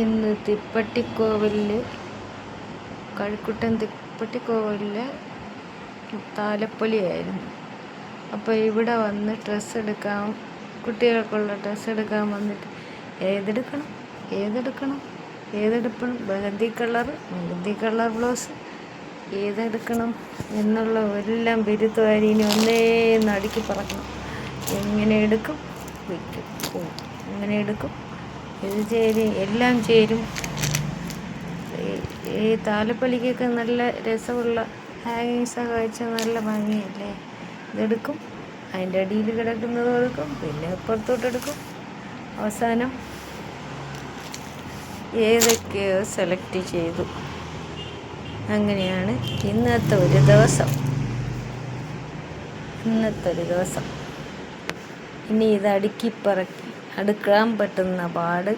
ഇന്ന് തിപ്പട്ടിക്കോവിലിൽ കഴക്കൂട്ടം തിപ്പട്ടിക്കോവിലിൽ താലപ്പൊലിയായിരുന്നു. അപ്പോൾ ഇവിടെ വന്ന് ഡ്രസ്സ് എടുക്കാൻ, കുട്ടികൾക്കുള്ള ഡ്രസ്സ് എടുക്കാൻ വന്നിട്ട് ഏതെടുക്കണം മെഹന്തി കളർ ബ്ലൗസ് ഏതെടുക്കണം എന്നുള്ള എല്ലാം ബിരുദവാരി ഇനി ഒന്നേന്ന് അടുക്കി പറക്കണം. എങ്ങനെ എടുക്കും, വയ്ക്കും, പോവും, എങ്ങനെ എടുക്കും, ഇത് ചേരും, എല്ലാം ചേരും. ഈ താലപ്പൊലിക്കൊക്കെ നല്ല രസമുള്ള ഹാങ്ങിങ്സൊക്കെ വെച്ചാൽ നല്ല ഭംഗിയല്ലേ. ഇതെടുക്കും, അതിൻ്റെ അടിയിൽ കിടക്കുന്നത് എടുക്കും, പിന്നെ അപ്പുറത്തോട്ടെടുക്കും, അവസാനം ഏതൊക്കെയോ സെലക്ട് ചെയ്തു. അങ്ങനെയാണ് ഇന്നത്തെ ഒരു ദിവസം. ഇനി ഇത് അടുക്കാൻ പറ്റുന്ന പാട്